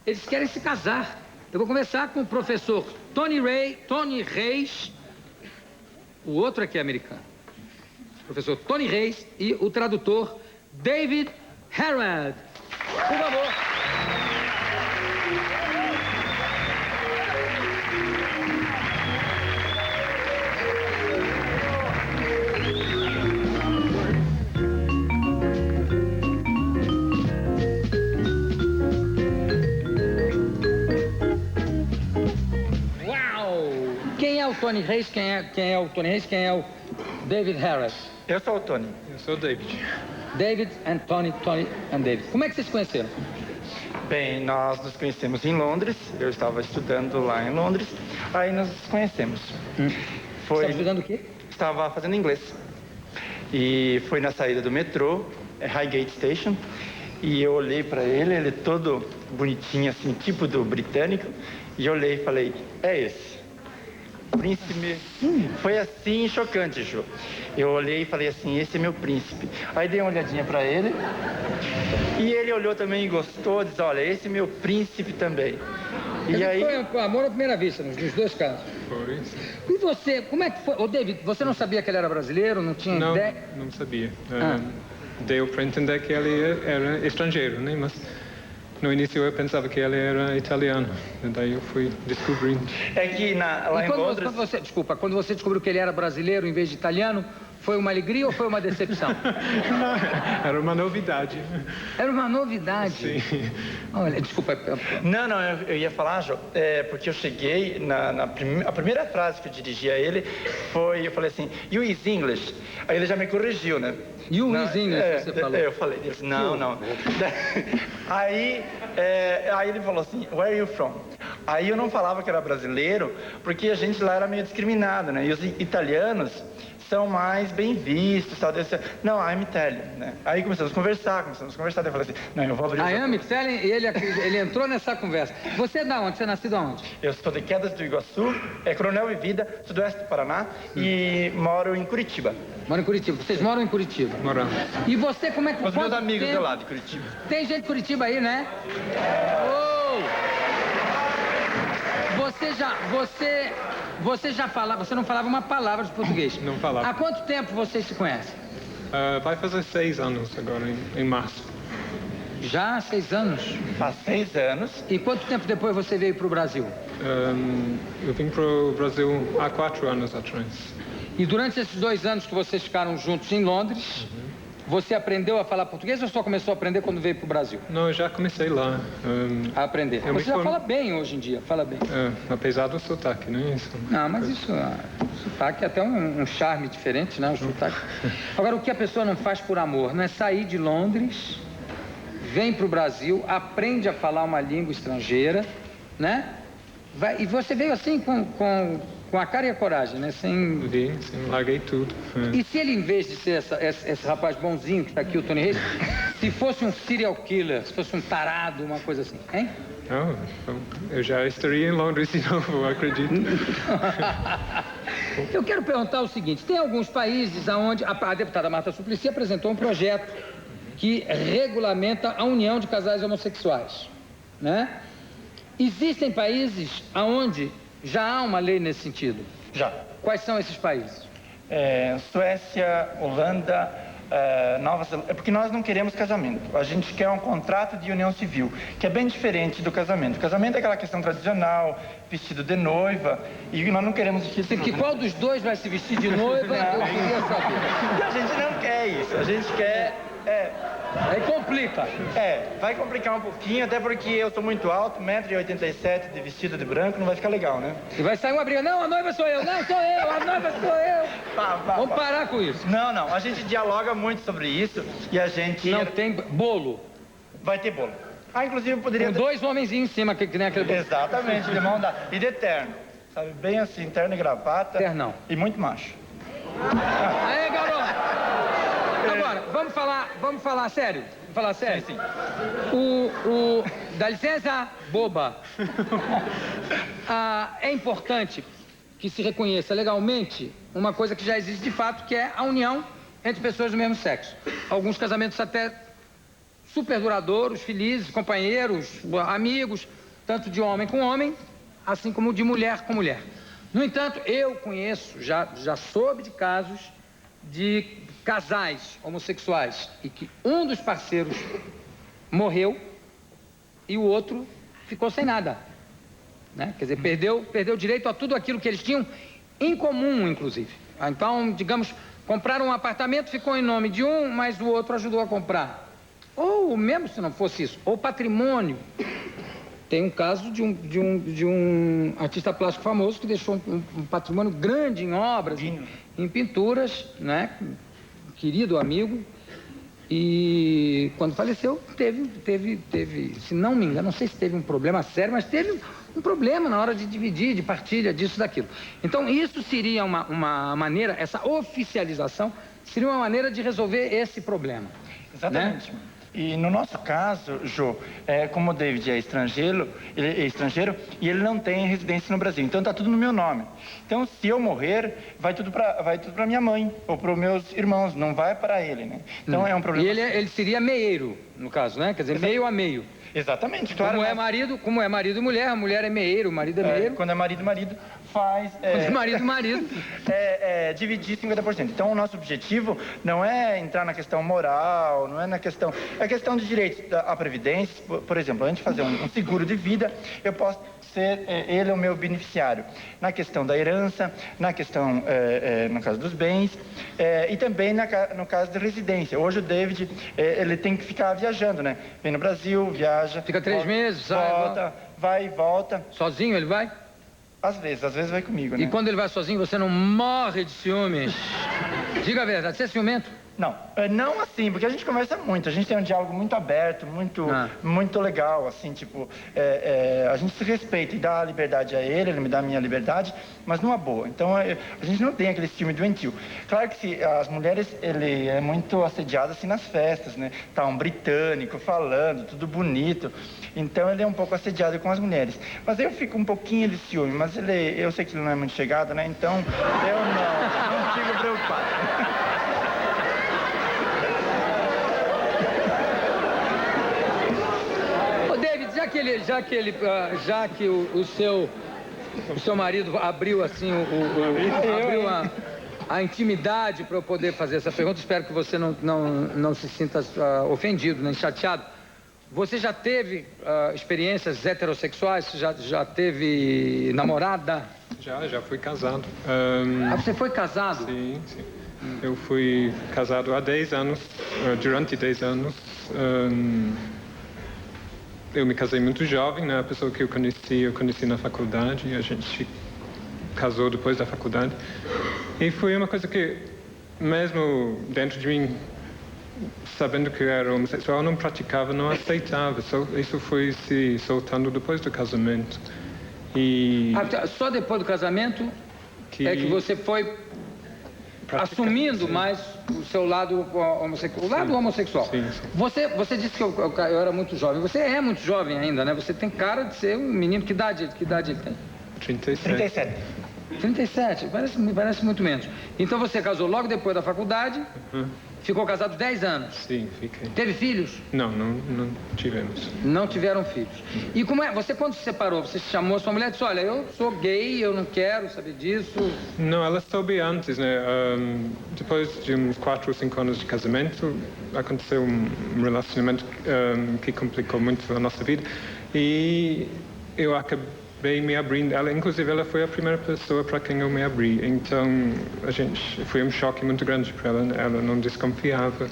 Eles querem se casar. Eu vou conversar com o professor Tony Reis, o outro aqui é americano. Professor Tony Reis e o tradutor David Harrod. Por favor. O Tony Reis, quem é o Tony Reis, quem é o David Harris? Eu sou o Tony. Eu sou o David. David and Tony and David. Como é que vocês se conheceram? Bem, nós nos conhecemos em Londres. Eu estava estudando lá em Londres. Aí nós nos conhecemos. Você estava estudando o quê? Estava fazendo inglês. E foi na saída do metrô, Highgate Station. E eu olhei para ele todo bonitinho, assim, tipo do britânico. E eu olhei e falei, é esse. Príncipe. Foi assim, chocante, Jô. Eu olhei e falei assim, esse é meu príncipe. Aí dei uma olhadinha pra ele. E ele olhou também e gostou, disse, olha, esse é meu príncipe também. E aí... Foi amor à primeira vista, nos dois casos. Foi. E você, como é que foi? Ô, David, você não sabia que ele era brasileiro? Não tinha ideia? Não sabia. Deu para entender que ele era estrangeiro, né? Mas... no início eu pensava que ele era italiano, daí eu fui descobrindo. É que lá em Londres... Quando você descobriu que ele era brasileiro em vez de italiano, foi uma alegria ou foi uma decepção? Não, era uma novidade. Era uma novidade? Sim. Olha, desculpa. Não, eu ia falar, Jô, porque eu cheguei, a primeira frase que eu dirigi a ele foi, eu falei assim, you is English. Aí ele já me corrigiu, né? You is English, você falou. Eu falei, ele disse, não. Aí ele falou assim, where are you from? Aí eu não falava que era brasileiro, porque a gente lá era meio discriminado, né? E os italianos são mais bem vistos, tal. Não, I'm Italian, né? Aí começamos a conversar, daí eu falei assim, não, eu vou abrir... I'm Italian, e ele entrou nessa conversa. Você é da onde? Você é nascido aonde? Eu sou de Quedas do Iguaçu, Coronel Vivida, sudoeste do Paraná, e moro em Curitiba. Moro em Curitiba. Vocês moram em Curitiba? Moramos. E você, como é que... Os meus amigos de lá, de Curitiba. Tem gente de Curitiba aí, né? Você já falava... Você não falava uma palavra de português. Não falava. Há quanto tempo vocês se conhecem? Vai fazer 6 anos agora, em março. Já há 6 anos? Faz 6 anos. E quanto tempo depois você veio para o Brasil? Eu vim para o Brasil há 4 anos atrás. E durante esses 2 anos que vocês ficaram juntos em Londres, você aprendeu a falar português ou só começou a aprender quando veio para o Brasil? Não, eu já comecei lá. A aprender. Você já fala bem hoje em dia, fala bem. Apesar do sotaque, não é isso? Não, mas isso, o sotaque é até um charme diferente, né? O sotaque. Agora, o que a pessoa não faz por amor, não é sair de Londres, vem para o Brasil, aprende a falar uma língua estrangeira, né? E você veio assim com a cara e a coragem, né? Vim, larguei tudo. E se ele, em vez de ser esse rapaz bonzinho que está aqui, o Tony Reis, se fosse um serial killer, se fosse um tarado, uma coisa assim, hein? Não, eu já estaria em Londres de novo, eu acredito. Eu quero perguntar o seguinte, tem alguns países onde a deputada Marta Suplicy apresentou um projeto que regulamenta a união de casais homossexuais, né? Existem países onde já há uma lei nesse sentido? Já. Quais são esses países? Suécia, Holanda, Nova Zelândia. É porque nós não queremos casamento. A gente quer um contrato de união civil, que é bem diferente do casamento. O casamento é aquela questão tradicional, vestido de noiva, e nós não queremos vestir de noiva. Qual dos dois vai se vestir de noiva? Eu queria saber. A gente não quer isso. A gente quer... Aí complica. Vai complicar um pouquinho, até porque eu sou muito alto, 1,87 m de vestido de branco, não vai ficar legal, né? E vai sair uma briga, não, a noiva sou eu, não, sou eu, a noiva sou eu. Vamos parar com isso. Não, a gente dialoga muito sobre isso e a gente... Não tem bolo. Vai ter bolo. Inclusive poderia... Com 2 homenzinhos em cima, que nem aquele bolo. Exatamente, de mão dada. E de terno, sabe? Bem assim, terno e gravata. Ternão. E muito macho. Aí, garoto. Agora, vamos falar sério? Vamos falar sério? Sim. Dá licença, boba. É importante que se reconheça legalmente uma coisa que já existe de fato, que é a união entre pessoas do mesmo sexo. Alguns casamentos até super duradouros, felizes, companheiros, amigos, tanto de homem com homem, assim como de mulher com mulher. No entanto, eu conheço, já soube de casos de casais homossexuais e que um dos parceiros morreu e o outro ficou sem nada, né? Quer dizer, perdeu direito a tudo aquilo que eles tinham em comum, inclusive. Então, digamos, compraram um apartamento, ficou em nome de um, mas o outro ajudou a comprar. Ou mesmo se não fosse isso, ou patrimônio. Tem um caso de um artista plástico famoso que deixou um patrimônio grande em obras, em pinturas, né? Querido amigo. E quando faleceu, teve, se não me engano, não sei se teve um problema sério, mas teve um problema na hora de dividir, de partilha, disso, daquilo. Então, isso seria uma maneira, essa oficialização, seria uma maneira de resolver esse problema. Exatamente. Né? E no nosso caso, Jô, como o David é estrangeiro e ele não tem residência no Brasil, então está tudo no meu nome. Então, se eu morrer, vai tudo para minha mãe ou para os meus irmãos, não vai para ele, né? Então é um problema. E ele seria meieiro, no caso, né? Quer dizer, meio a meio. Exatamente, claro. Como é marido e mulher, a mulher é meieiro, o marido é meieiro. Quando é marido, faz... Quando é marido. Dividir 50%. Então, o nosso objetivo não é entrar na questão moral, não é na questão... É questão de direitos à previdência. Por exemplo, antes de fazer um seguro de vida, eu posso ser ele o meu beneficiário. Na questão da herança, na questão, no caso dos bens, e também no caso da residência. Hoje o David, ele tem que ficar viajando, né? Vem no Brasil, viaja... Fica 3 meses, vai e volta. Sozinho ele vai? Às vezes vai comigo, né? E quando ele vai sozinho, você não morre de ciúmes? Diga a verdade, você é ciumento? Não assim, porque a gente conversa muito, a gente tem um diálogo muito aberto, muito legal, assim, tipo, a gente se respeita e dá a liberdade a ele me dá a minha liberdade, mas numa boa. Então, a gente não tem aquele ciúme doentio. Claro que as mulheres, ele é muito assediado, assim, nas festas, né? Tá um britânico falando, tudo bonito, então ele é um pouco assediado com as mulheres. Mas eu fico um pouquinho de ciúme, mas eu sei que ele não é muito chegado, né? Então, eu não fico preocupado. Já que o seu marido abriu assim abriu a intimidade para eu poder fazer essa pergunta, espero que você não se sinta ofendido nem chateado. Você já teve experiências heterossexuais? Já teve namorada? Já fui casado. Você foi casado? Sim. Eu fui casado há 10 anos, durante 10 anos. Eu me casei muito jovem, né? A pessoa que eu conheci na faculdade, e a gente casou depois da faculdade. E foi uma coisa que, mesmo dentro de mim, sabendo que eu era homossexual, eu não praticava, não aceitava. Isso foi se soltando depois do casamento. E... Só depois do casamento é que você foi assumindo mais o seu lado homossexual. O lado homossexual. Sim. Você disse que eu era muito jovem. Você é muito jovem ainda, né? Você tem cara de ser um menino. Que idade ele tem? 37. 37, me parece muito menos. Então você casou logo depois da faculdade, ficou casado 10 anos. Sim, fiquei. Teve filhos? Não tivemos. Não tiveram filhos. E como é? Você quando se separou, você chamou a sua mulher e disse, olha, eu sou gay, eu não quero saber disso? Não, ela soube antes, né? Depois de uns 4 ou 5 anos de casamento, aconteceu um relacionamento que complicou muito a nossa vida. E eu acabei me abrindo. Inclusive, ela foi a primeira pessoa para quem eu me abri. Então, foi um choque muito grande para ela. Ela não desconfiava.